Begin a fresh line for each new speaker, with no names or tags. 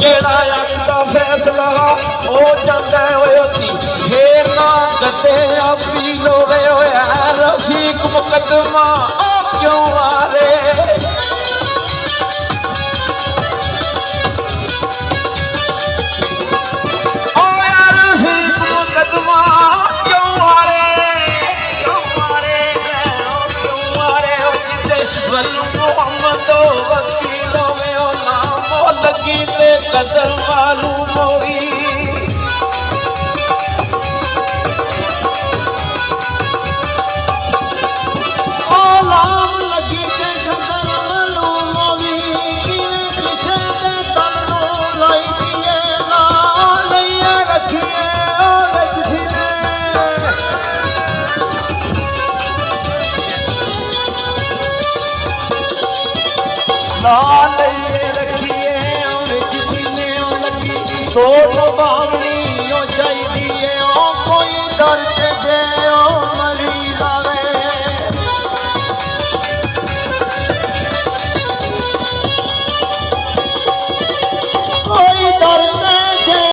जेड़ा आखदा फैसला हो जांदा होती फेर ना कदे अपी लोवे होया रफीक मुकदमा क्यों मारे वकीलों में ओ नाम लगी ते कदर मालूम होई ओ नाम लगी ते कदर मालूम होई पीछे ते तन्नू लाई दिए ना लइए रखिए ओ रखी ना लइए रखिए सोच बावनी चाहिए कोई डर